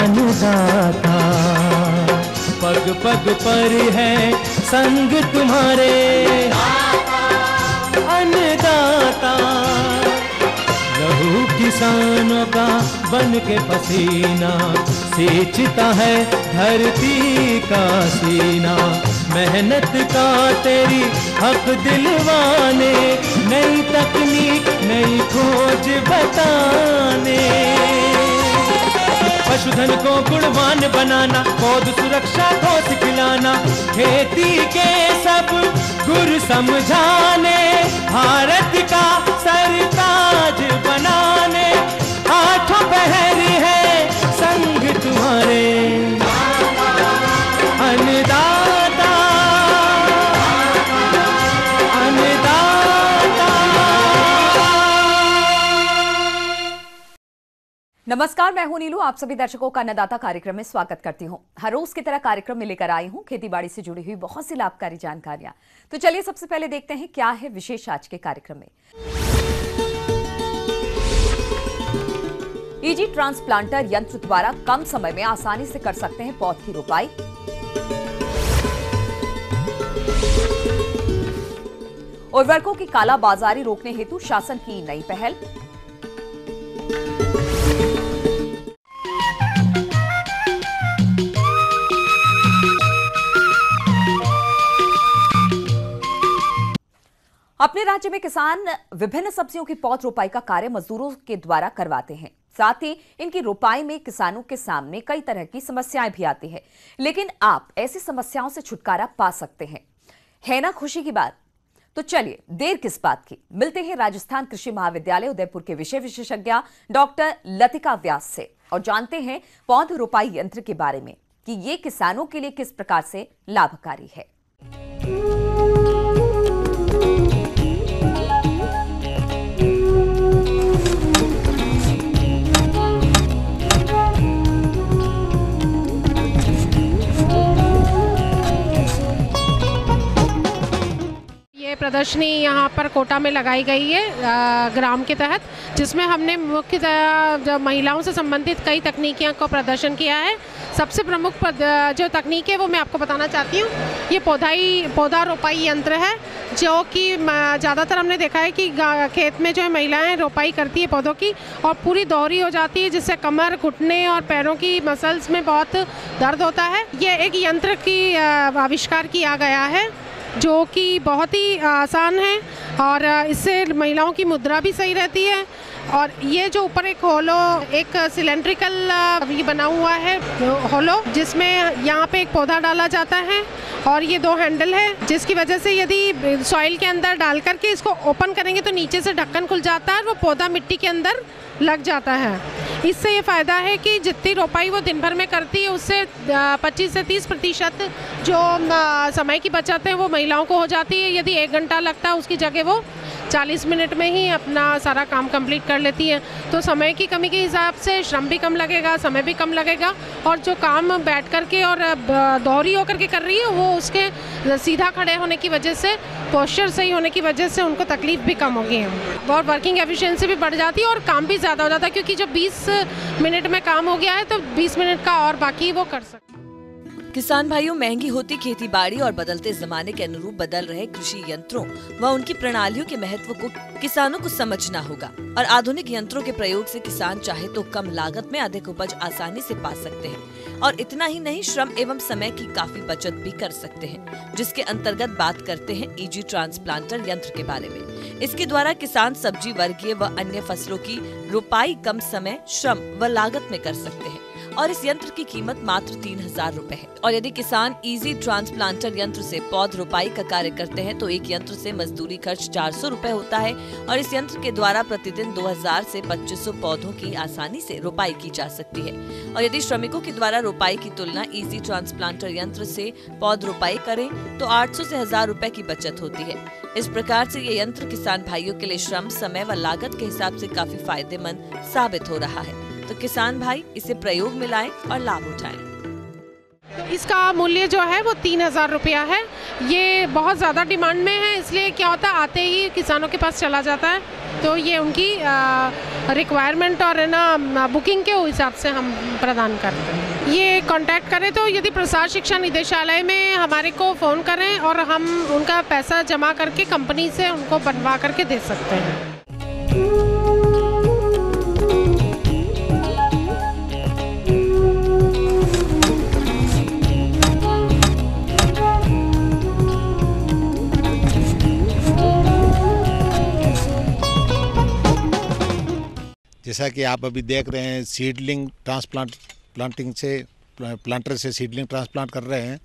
अन्नदाता। पग पग पर है संग तुम्हारे अन्नदाता। लहू किसानों का बन के पसीना सींचता है धरती का सीना। मेहनत का तेरी हक दिलवाने, नई तकनीक नई खोज बताने। पशुधन को गुणवान बनाना, पौध सुरक्षा को सिखलाना, खेती के सब गुर समझाने, भारत का सरताज बनाने। आठों पहर है संग तुम्हारे अन्नदाता अन्नदाता। नमस्कार, मैं हूं नीलू। आप सभी दर्शकों का अन्नदाता कार्यक्रम में स्वागत करती हूं। हर रोज की तरह कार्यक्रम में लेकर आई हूं खेतीबाड़ी से जुड़ी हुई बहुत सी लाभकारी जानकारियां। तो चलिए सबसे पहले देखते हैं क्या है विशेष आज के कार्यक्रम में। ईजी ट्रांसप्लांटर यंत्र द्वारा कम समय में आसानी से कर सकते हैं पौध की रोपाई। उर्वरकों की कालाबाजारी रोकने हेतु शासन की नई पहल। अपने राज्य में किसान विभिन्न सब्जियों की पौध रोपाई का कार्य मजदूरों के द्वारा करवाते हैं। साथ ही इनकी रोपाई में किसानों के सामने कई तरह की समस्याएं भी आती हैं, लेकिन आप ऐसी समस्याओं से छुटकारा पा सकते हैं। है ना खुशी की बात? तो चलिए देर किस बात की, मिलते हैं राजस्थान कृषि महाविद्यालय उदयपुर के विषय विशेषज्ञ डॉक्टर लतिका व्यास से और जानते हैं पौध रोपाई यंत्र के बारे में कि ये किसानों के लिए किस प्रकार से लाभकारी है। प्रदर्शनी यहाँ पर कोटा में लगाई गई है ग्राम के तहत, जिसमें हमने मुख्यतः महिलाओं से संबंधित कई तकनीकियों को प्रदर्शन किया है। सबसे प्रमुख जो तकनीक है वो मैं आपको बताना चाहती हूँ। ये पौधा रोपाई यंत्र है, जो कि ज़्यादातर हमने देखा है कि खेत में जो है महिलाएं रोपाई करती है पौधों की और पूरी दोहरी हो जाती है, जिससे कमर, घुटने और पैरों की मसल्स में बहुत दर्द होता है। ये एक यंत्र की आविष्कार किया गया है जो कि बहुत ही आसान है और इससे महिलाओं की मुद्रा भी सही रहती है। और ये जो ऊपर एक सिलेंड्रिकल ये बना हुआ है होलो, जिसमें यहाँ पे एक पौधा डाला जाता है और ये दो हैंडल है, जिसकी वजह से यदि सॉइल के अंदर डाल करके इसको ओपन करेंगे तो नीचे से ढक्कन खुल जाता है और वो पौधा मिट्टी के अंदर लग जाता है। इससे ये फ़ायदा है कि जितनी रोपाई वो दिन भर में करती है उससे 25 से 30% जो समय की बचत है वो महिलाओं को हो जाती है। यदि 1 घंटा लगता है उसकी जगह वो 40 मिनट में ही अपना सारा काम कंप्लीट कर लेती है। तो समय की कमी के हिसाब से श्रम भी कम लगेगा, समय भी कम लगेगा और जो काम बैठ कर के और दोहरी होकर के कर रही है वो उसके सीधा खड़े होने की वजह से, पोस्चर सही होने की वजह से उनको तकलीफ भी कम होगी और वर्किंग एफिशिएंसी भी बढ़ जाती है और काम भी ज़्यादा हो जाता है, क्योंकि जब 20 मिनट में काम हो गया है तो 20 मिनट का और बाकी वो कर सकते। किसान भाइयों, महंगी होती खेती बाड़ी और बदलते जमाने के अनुरूप बदल रहे कृषि यंत्रों व उनकी प्रणालियों के महत्व को किसानों को समझना होगा और आधुनिक यंत्रों के प्रयोग से किसान चाहे तो कम लागत में अधिक उपज आसानी से पा सकते हैं और इतना ही नहीं, श्रम एवं समय की काफी बचत भी कर सकते हैं, जिसके अंतर्गत बात करते हैं ईजी ट्रांसप्लांटर यंत्र के बारे में। इसके द्वारा किसान सब्जी वर्गीय व अन्य फसलों की रोपाई कम समय, श्रम व लागत में कर सकते हैं और इस यंत्र की कीमत मात्र 3000 रुपए है। और यदि किसान इजी ट्रांसप्लांटर यंत्र से पौध रोपाई का कार्य करते हैं तो एक यंत्र से मजदूरी खर्च 400 रुपए होता है और इस यंत्र के द्वारा प्रतिदिन 2000 से 2500 पौधों की आसानी से रोपाई की जा सकती है। और यदि श्रमिकों के द्वारा रोपाई की तुलना इजी ट्रांसप्लांटर यंत्र से पौध रोपाई करें तो 800 से 1000 रुपए की बचत होती है। इस प्रकार से ये यंत्र किसान भाइयों के लिए श्रम, समय व लागत के हिसाब से काफी फायदेमंद साबित हो रहा है। तो किसान भाई इसे प्रयोग में लाएं और लाभ उठाएं। तो इसका मूल्य जो है वो 3000 रुपया है। ये बहुत ज़्यादा डिमांड में है, इसलिए क्या होता है आते ही किसानों के पास चला जाता है तो ये उनकी रिक्वायरमेंट और है ना बुकिंग के हिसाब से हम प्रदान करते हैं। ये कांटेक्ट करें तो यदि प्रसार शिक्षा निदेशालय में हमारे को फ़ोन करें और हम उनका पैसा जमा करके कंपनी से उनको बनवा करके दे सकते हैं। जैसा कि आप अभी देख रहे हैं सीडलिंग प्लांटर से सीडलिंग ट्रांसप्लांट कर रहे हैं।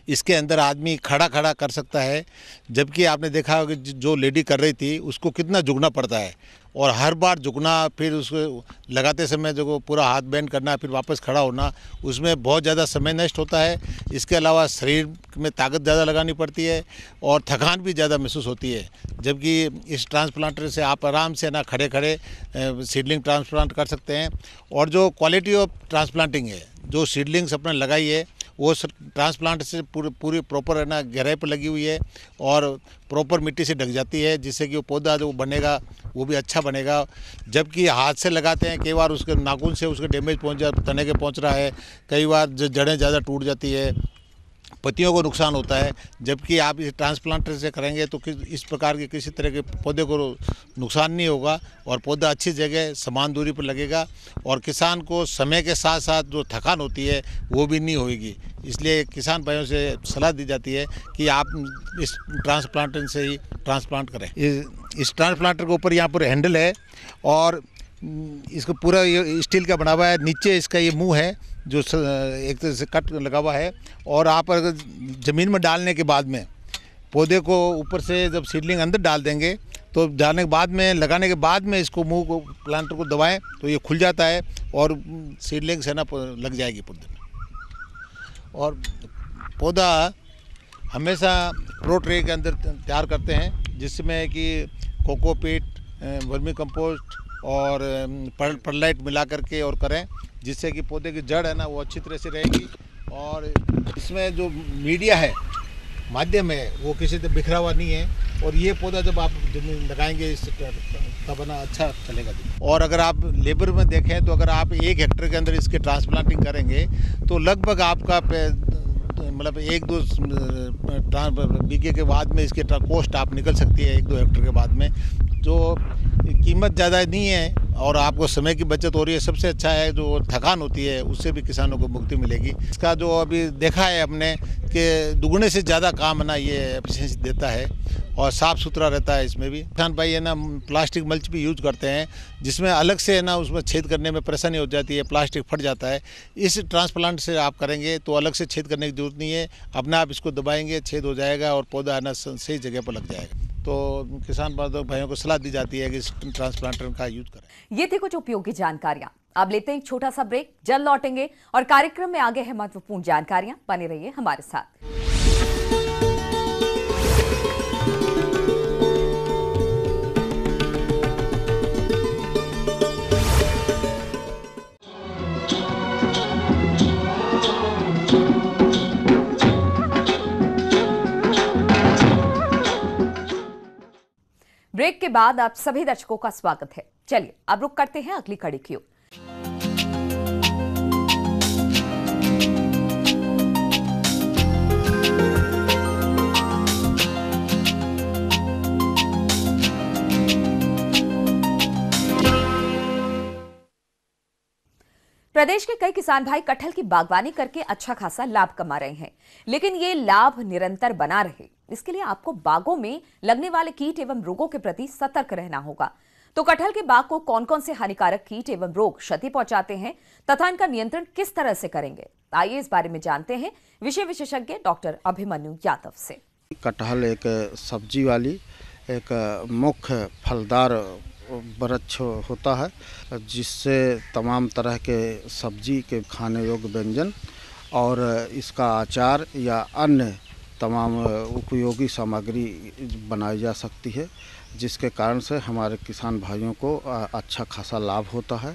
इसके अंदर आदमी खड़ा खड़ा कर सकता है, जबकि आपने देखा होगा कि जो लेडी कर रही थी उसको कितना झुकना पड़ता है और हर बार झुकना, फिर उसको लगाते समय जो पूरा हाथ बेंड करना, फिर वापस खड़ा होना, उसमें बहुत ज़्यादा समय नष्ट होता है। इसके अलावा शरीर में ताकत ज़्यादा लगानी पड़ती है और थकान भी ज़्यादा महसूस होती है। जबकि इस ट्रांसप्लांटर से आप आराम से ना खड़े खड़े सीडलिंग ट्रांसप्लांट कर सकते हैं। और जो क्वालिटी ऑफ ट्रांसप्लांटिंग है, जो सीडलिंग्स अपने लगाई है वो ट्रांसप्लांट से पूरी प्रॉपर है ना गहराई पर लगी हुई है और प्रॉपर मिट्टी से ढक जाती है, जिससे कि वो पौधा जो बनेगा वो भी अच्छा बनेगा। जबकि हाथ से लगाते हैं कई बार उसके नाखून से उसके डैमेज तने के पहुंच रहा है, कई बार जड़ें ज़्यादा टूट जाती है, पत्तियों को नुकसान होता है। जबकि आप इस ट्रांसप्लांटर से करेंगे तो इस प्रकार के किसी तरह के पौधे को नुकसान नहीं होगा और पौधा अच्छी जगह समान दूरी पर लगेगा और किसान को समय के साथ साथ जो थकान होती है वो भी नहीं होगी। इसलिए किसान भाइयों से सलाह दी जाती है कि आप इस ट्रांसप्लांटर से ही ट्रांसप्लांट करें। इस ट्रांसप्लांटर के ऊपर यहाँ पर हैंडल है और इसको पूरा ये स्टील का बना हुआ है। नीचे इसका ये मुंह है जो एक तरह से कट लगा हुआ है और आप अगर ज़मीन में डालने के बाद में पौधे को ऊपर से जब सीडलिंग अंदर डाल देंगे तो डालने के बाद में लगाने के बाद में इसको मुंह को प्लांटर को दबाएं तो ये खुल जाता है और सीडलिंग से ना लग जाएगी पौधे में। और पौधा हमेशा प्रो ट्रे के अंदर तैयार करते हैं, जिसमें कि कोकोपीट, वर्मी कंपोस्ट और परलाइट मिला करके और करें, जिससे कि पौधे की जड़ है ना वो अच्छी तरह से रहेगी। और इसमें जो मीडिया है, माध्यम है, वो किसी से बिखरा हुआ नहीं है और ये पौधा जब आप जमीन लगाएंगे इस तब ना अच्छा चलेगा। और अगर आप लेबर में देखें तो अगर आप 1 हेक्टेयर के अंदर इसके ट्रांसप्लांटिंग करेंगे तो लगभग आपका मतलब 1-2 बीघे के बाद में इसके कॉस्ट आप निकल सकती है 1-2 हेक्टेयर के बाद में, जो कीमत ज़्यादा नहीं है और आपको समय की बचत हो रही है। सबसे अच्छा है जो थकान होती है उससे भी किसानों को मुक्ति मिलेगी। इसका जो अभी देखा है हमने कि दुगने से ज़्यादा काम ना ये एफिशिएंसी देता है और साफ़ सुथरा रहता है। इसमें भी किसान भाई है ना प्लास्टिक मल्च भी यूज करते हैं, जिसमें अलग से है ना उसमें छेद करने में परेशानी हो जाती है, प्लास्टिक फट जाता है। इस ट्रांसप्लांट से आप करेंगे तो अलग से छेद करने की जरूरत नहीं है, अपने आप इसको दबाएंगे छेद हो जाएगा और पौधा है ना सही जगह पर लग जाएगा। तो किसान भाइयों को सलाह दी जाती है कि इस ट्रांसप्लांटर का यूज करें। ये थी कुछ उपयोगी जानकारियां। अब लेते हैं एक छोटा सा ब्रेक, जल्द लौटेंगे और कार्यक्रम में आगे है महत्वपूर्ण जानकारियां। बने रहिए हमारे साथ। ब्रेक के बाद आप सभी दर्शकों का स्वागत है। चलिए अब रुक करते हैं अगली कड़ी की ओर। प्रदेश के कई किसान भाई कटहल की बागवानी करके अच्छा खासा लाभ कमा रहे हैं, लेकिन ये लाभ निरंतर बना रहे इसके लिए आपको बागों में लगने वाले कीट एवं रोगों के प्रति सतर्क रहना होगा। तो कटहल के बाग को कौन कौन से हानिकारक कीट एवं रोग क्षति पहुंचाते हैं तथा इनका नियंत्रण किस तरह से करेंगे, आइए इस बारे में जानते हैं विषय विशेषज्ञ डॉक्टर अभिमन्यु यादव से। कटहल एक सब्जी वाली एक मुख्य फलदार वृक्ष होता है, जिससे तमाम तरह के सब्जी के खाने योग्य व्यंजन और इसका अचार या अन्य तमाम उपयोगी सामग्री बनाई जा सकती है, जिसके कारण से हमारे किसान भाइयों को अच्छा खासा लाभ होता है।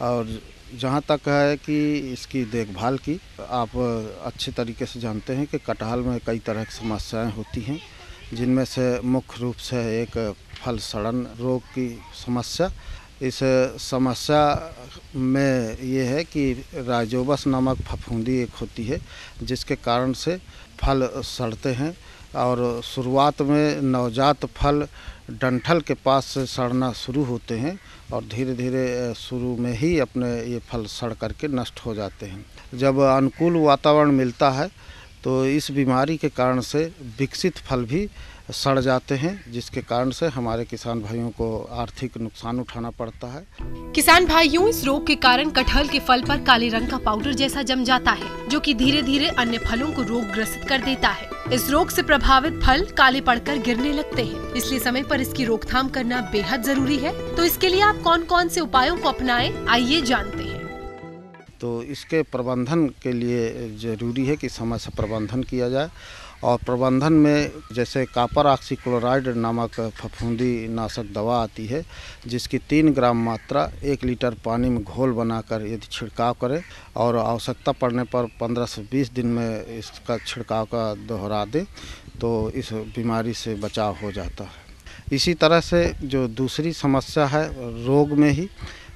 और जहाँ तक है कि इसकी देखभाल की, आप अच्छे तरीके से जानते हैं कि कटहल में कई तरह की समस्याएं होती हैं, जिनमें से मुख्य रूप से एक फल सड़न रोग की समस्या। इस समस्या में ये है कि राइजोबस नामक फफूंदी एक होती है, जिसके कारण से फल सड़ते हैं और शुरुआत में नवजात फल डंठल के पास से सड़ना शुरू होते हैं और धीरे धीरे शुरू में ही अपने ये फल सड़ करके नष्ट हो जाते हैं। जब अनुकूल वातावरण मिलता है तो इस बीमारी के कारण से विकसित फल भी सड़ जाते हैं, जिसके कारण से हमारे किसान भाइयों को आर्थिक नुकसान उठाना पड़ता है। किसान भाइयों, इस रोग के कारण कटहल के फल पर काले रंग का पाउडर जैसा जम जाता है, जो कि धीरे धीरे अन्य फलों को रोग ग्रसित कर देता है। इस रोग से प्रभावित फल काले पड़कर गिरने लगते हैं, इसलिए समय पर इसकी रोकथाम करना बेहद जरूरी है। तो इसके लिए आप कौन कौन से उपायों को अपनाएं, आइए जानते हैं। तो इसके प्रबंधन के लिए जरूरी है कि समय से प्रबंधन किया जाए और प्रबंधन में जैसे कॉपर ऑक्सीक्लोराइड नामक फफूंदी नाशक दवा आती है, जिसकी 3 ग्राम मात्रा 1 लीटर पानी में घोल बनाकर यदि छिड़काव करें और आवश्यकता पड़ने पर 15 से 20 दिन में इसका छिड़काव का दोहरा दें तो इस बीमारी से बचाव हो जाता है। इसी तरह से जो दूसरी समस्या है रोग में ही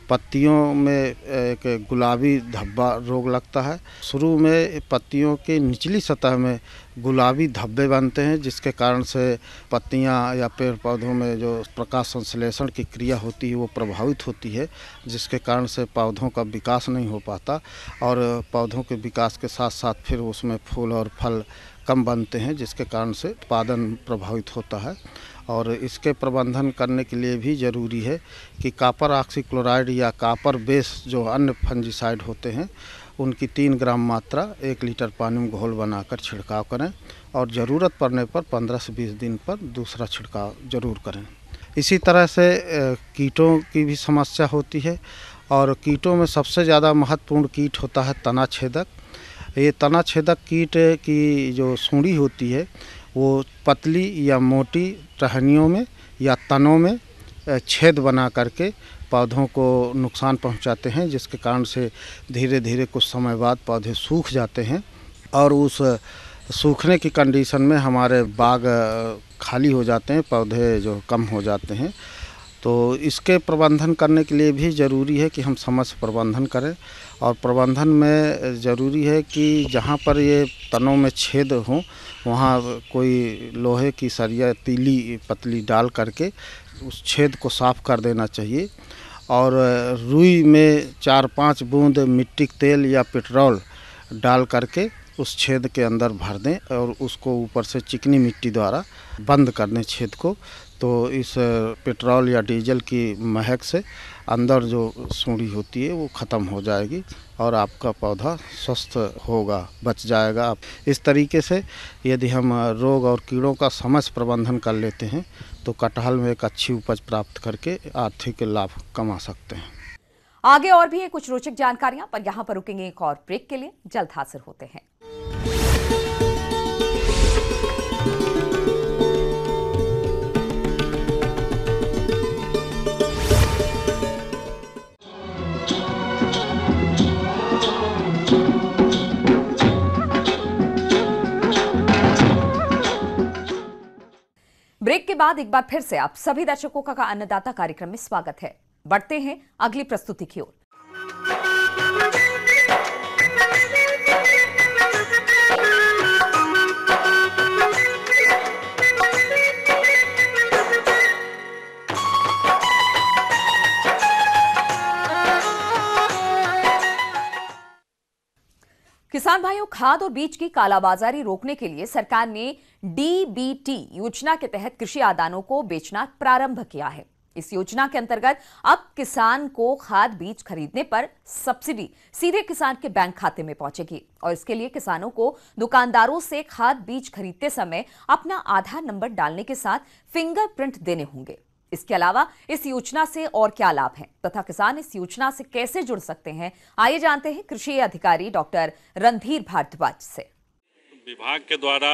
पत्तियों में एक गुलाबी धब्बा रोग लगता है। शुरू में पत्तियों के निचली सतह में गुलाबी धब्बे बनते हैं, जिसके कारण से पत्तियां या पेड़ पौधों में जो प्रकाश संश्लेषण की क्रिया होती है वो प्रभावित होती है, जिसके कारण से पौधों का विकास नहीं हो पाता और पौधों के विकास के साथ साथ फिर उसमें फूल और फल कम बनते हैं, जिसके कारण से उत्पादन प्रभावित होता है। और इसके प्रबंधन करने के लिए भी ज़रूरी है कि कॉपर ऑक्सीक्लोराइड या कॉपर बेस जो अन्य फंजीसाइड होते हैं उनकी 3 ग्राम मात्रा 1 लीटर पानी में घोल बनाकर छिड़काव करें और ज़रूरत पड़ने पर 15 से 20 दिन पर दूसरा छिड़काव ज़रूर करें। इसी तरह से कीटों की भी समस्या होती है और कीटों में सबसे ज़्यादा महत्वपूर्ण कीट होता है तना छेदक। ये तना छेदक कीट की जो सूंडी होती है वो पतली या मोटी टहनियों में या तनों में छेद बना करके पौधों को नुकसान पहुंचाते हैं, जिसके कारण से धीरे धीरे कुछ समय बाद पौधे सूख जाते हैं और उस सूखने की कंडीशन में हमारे बाग खाली हो जाते हैं, पौधे जो कम हो जाते हैं। तो इसके प्रबंधन करने के लिए भी ज़रूरी है कि हम समय से प्रबंधन करें और प्रबंधन में ज़रूरी है कि जहाँ पर ये तनों में छेद हों वहाँ कोई लोहे की सरिया तीली पतली डाल करके उस छेद को साफ़ कर देना चाहिए और रुई में 4-5 बूंद मिट्टी तेल या पेट्रोल डाल करके उस छेद के अंदर भर दें और उसको ऊपर से चिकनी मिट्टी द्वारा बंद कर दें छेद को। तो इस पेट्रोल या डीजल की महक से अंदर जो सूंडी होती है वो ख़त्म हो जाएगी और आपका पौधा स्वस्थ होगा, बच जाएगा। इस तरीके से यदि हम रोग और कीड़ों का समय से प्रबंधन कर लेते हैं तो कटहल में एक अच्छी उपज प्राप्त करके आर्थिक लाभ कमा सकते हैं। आगे और भी है कुछ रोचक जानकारियां, पर यहां पर रुकेंगे एक और ब्रेक के लिए। जल्द हाजिर होते हैं। ब्रेक के बाद एक बार फिर से आप सभी दर्शकों का अन्नदाता कार्यक्रम में स्वागत है। बढ़ते हैं अगली प्रस्तुति की ओर। किसान भाइयों, खाद और बीज की कालाबाजारी रोकने के लिए सरकार ने डीबीटी योजना के तहत कृषि आदानों को बेचना प्रारंभ किया है। इस योजना के अंतर्गत अब किसान को खाद बीज खरीदने पर सब्सिडी सीधे किसान के बैंक खाते में पहुंचेगी और इसके लिए किसानों को दुकानदारों से खाद बीज खरीदते समय अपना आधार नंबर डालने के साथ फिंगरप्रिंट देने होंगे। इसके अलावा इस योजना से और क्या लाभ हैं तथा किसान इस योजना से कैसे जुड़ सकते हैं, आइए जानते हैं कृषि अधिकारी डॉक्टर रणधीर भारद्वाज से। विभाग के द्वारा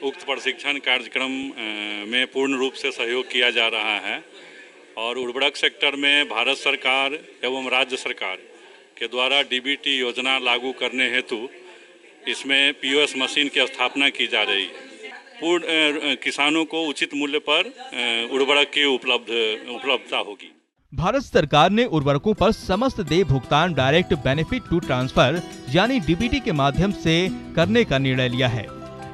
उक्त प्रशिक्षण कार्यक्रम में पूर्ण रूप से सहयोग किया जा रहा है और उर्वरक सेक्टर में भारत सरकार एवं राज्य सरकार के द्वारा डीबीटी योजना लागू करने हेतु इसमें पीओएस मशीन की स्थापना की जा रही है। किसानों को उचित मूल्य पर उर्वरक की उपलब्धता होगी। भारत सरकार ने उर्वरकों पर समस्त देय भुगतान डायरेक्ट बेनिफिट टू ट्रांसफर यानी डीबीटी के माध्यम से करने का निर्णय लिया है।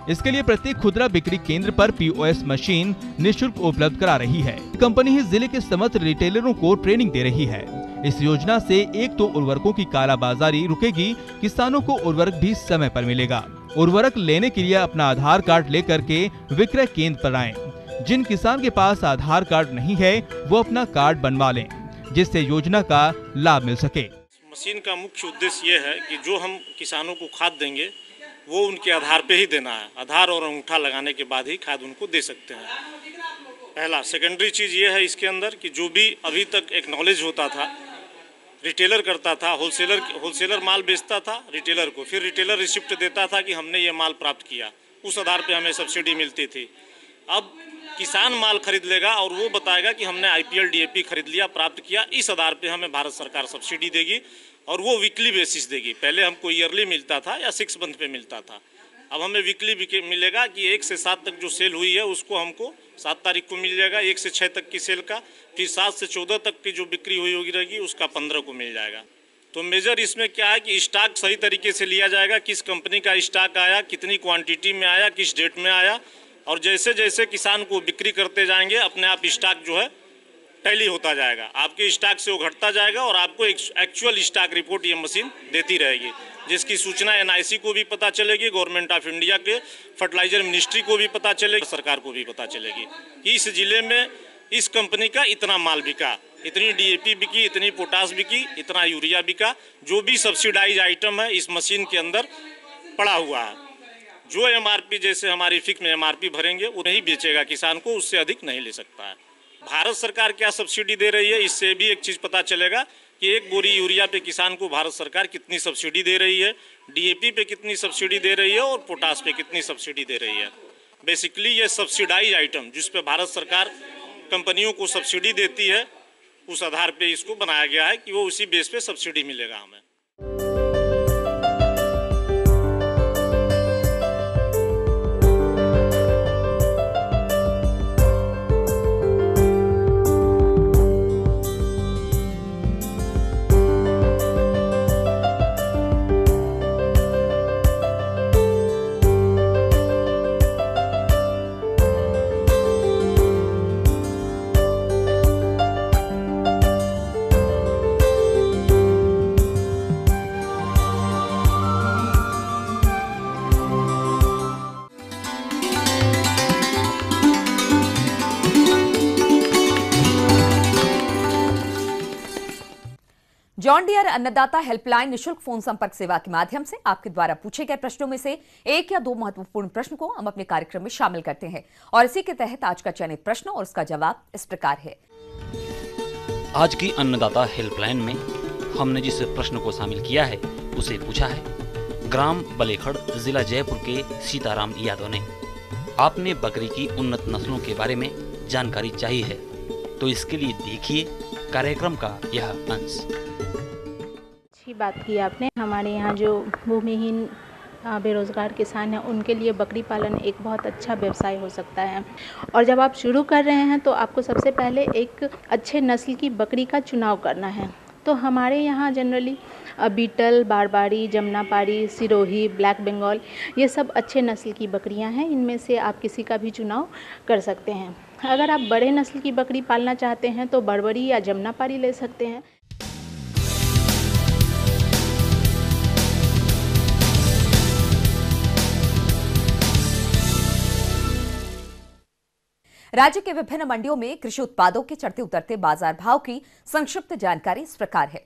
इसके लिए प्रत्येक खुदरा बिक्री केंद्र पर पीओएस मशीन निःशुल्क उपलब्ध करा रही है। कंपनी ही जिले के समस्त रिटेलरों को ट्रेनिंग दे रही है। इस योजना से एक तो उर्वरकों की कालाबाजारी रुकेगी, किसानों को उर्वरक भी समय पर मिलेगा। उर्वरक लेने के लिए अपना आधार कार्ड लेकर के विक्रय केंद्र पर आएं। जिन किसान के पास आधार कार्ड नहीं है वो अपना कार्ड बनवा लें, जिससे योजना का लाभ मिल सके। मशीन का मुख्य उद्देश्य ये है कि जो हम किसानों को खाद देंगे वो उनके आधार पे ही देना है। आधार और अंगूठा लगाने के बाद ही खाद उनको दे सकते हैं। पहला। सेकेंडरी चीज़ ये है इसके अंदर कि जो भी अभी तक एक नॉलेज होता था, रिटेलर करता था, होलसेलर माल बेचता था रिटेलर को, फिर रिटेलर रिसिप्ट देता था कि हमने ये माल प्राप्त किया, उस आधार पे हमें सब्सिडी मिलती थी। अब किसान माल खरीद लेगा और वो बताएगा कि हमने आईपीएल डीएपी खरीद लिया, प्राप्त किया, इस आधार पे हमें भारत सरकार सब्सिडी देगी और वो वीकली बेसिस देगी। पहले हमको ईयरली मिलता था या 6 मंथ पे मिलता था, अब हमें वीकली मिलेगा कि 1 से 7 तक जो सेल हुई है उसको हमको 7 तारीख को मिल जाएगा, 1 से 6 तक की सेल का, फिर 7 से 14 तक की जो बिक्री हुई होगी रहेगी उसका 15 को मिल जाएगा। तो मेजर इसमें क्या है कि स्टॉक सही तरीके से लिया जाएगा, किस कंपनी का स्टॉक आया, कितनी क्वांटिटी में आया, किस डेट में आया, और जैसे जैसे किसान को बिक्री करते जाएंगे अपने आप स्टॉक जो है टैली होता जाएगा, आपके स्टॉक से वो घटता जाएगा और आपको एक एक्चुअल स्टॉक रिपोर्ट ये मशीन देती रहेगी, जिसकी सूचना एनआईसी को भी पता चलेगी, गवर्नमेंट ऑफ इंडिया के फर्टिलाइजर मिनिस्ट्री को भी पता चलेगी, सरकार को भी पता चलेगी कि इस जिले में इस कंपनी का इतना माल बिका, इतनी डीएपी बिकी, इतनी पोटास बिकी, इतना यूरिया बिका। जो भी सब्सिडाइज आइटम है इस मशीन के अंदर पड़ा हुआ है। जो एमआरपी जैसे हमारी फिक्स में एमआरपी भरेंगे वो नहीं बेचेगा किसान को, उससे अधिक नहीं ले सकता है। भारत सरकार क्या सब्सिडी दे रही है, इससे भी एक चीज़ पता चलेगा कि 1 बोरी यूरिया पे किसान को भारत सरकार कितनी सब्सिडी दे रही है, डीएपी पे कितनी सब्सिडी दे रही है और पोटास पे कितनी सब्सिडी दे रही है। बेसिकली ये सब्सिडाइज आइटम जिस पे भारत सरकार कंपनियों को सब्सिडी देती है, उस आधार पे इसको बनाया गया है कि वो उसी बेस पे सब्सिडी मिलेगा हमें। जॉन डियर अन्नदाता हेल्पलाइन निशुल्क फोन संपर्क सेवा के माध्यम से आपके द्वारा पूछे गए प्रश्नों में से 1 या 2 महत्वपूर्ण प्रश्न को हम अपने कार्यक्रम में शामिल करते हैं और इसी के तहत आज का चयनित प्रश्न और उसका जवाब इस प्रकार है। आज की अन्नदाता हेल्पलाइन में हमने जिस प्रश्न को शामिल किया है उसे पूछा है ग्राम बलेखड़, जिला जयपुर के सीताराम यादव ने। आपने बकरी की उन्नत नस्लों के बारे में जानकारी चाहिए है, तो इसके लिए देखिए कार्यक्रम का यह अंश। अच्छी बात की आपने। हमारे यहाँ जो भूमिहीन बेरोजगार किसान हैं उनके लिए बकरी पालन एक बहुत अच्छा व्यवसाय हो सकता है। और जब आप शुरू कर रहे हैं तो आपको सबसे पहले एक अच्छे नस्ल की बकरी का चुनाव करना है। तो हमारे यहाँ generally beetle, Barbari, Jamunapari, Sirohi, black Bengal, ये सब अच्छे नस्ल की बकरियाँ हैं। इनमें से आप किसी का भी चुनाव कर सकते हैं। अगर आप बड़े नस्ल की बकरी पालना चाहते हैं तो बरबरी या जमुनापारी ले सकते हैं। राज्य के विभिन्न मंडियों में कृषि उत्पादों के चढ़ते उतरते बाजार भाव की संक्षिप्त जानकारी इस प्रकार है।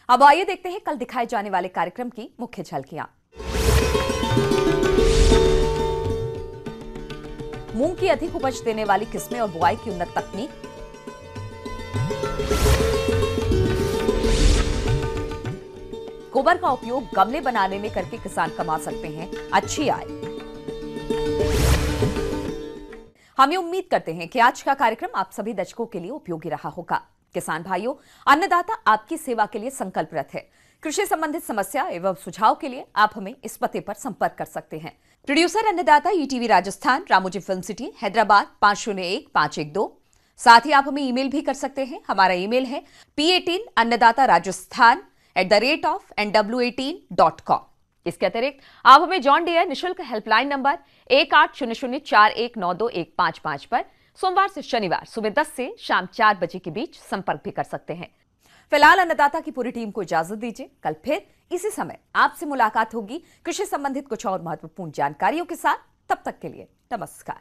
अब आइए देखते हैं कल दिखाए जाने वाले कार्यक्रम की मुख्य झलकियां। मूंग की अधिक उपज देने वाली किस्में और बुआई की उन्नत तकनीक, गोबर का उपयोग गमले बनाने में करके किसान कमा सकते हैं अच्छी आय। हम ये उम्मीद करते हैं कि आज का कार्यक्रम आप सभी दर्शकों के लिए उपयोगी रहा होगा। किसान भाइयों, अन्नदाता आपकी सेवा के लिए संकल्परत है। कृषि संबंधित समस्या एवं सुझाव के लिए आप हमें इस पते पर संपर्क कर सकते हैं। प्रोड्यूसर अन्नदाता ETV Rajasthan, Ramoji film city, Hyderabad 501512। साथ ही आप हमें ईमेल भी कर सकते हैं। हमारा ईमेल है p18annadataraajasthan@nw18.com। इसके अतिरिक्त आप हमें जॉन डियर निशुल्क हेल्पलाइन नंबर 1800419215 पर सोमवार से शनिवार सुबह 10 से शाम 4 बजे के बीच संपर्क भी कर सकते हैं। फिलहाल अन्नदाता की पूरी टीम को इजाजत दीजिए। कल फिर इसी समय आपसे मुलाकात होगी कृषि संबंधित कुछ और महत्वपूर्ण जानकारियों के साथ। तब तक के लिए नमस्कार।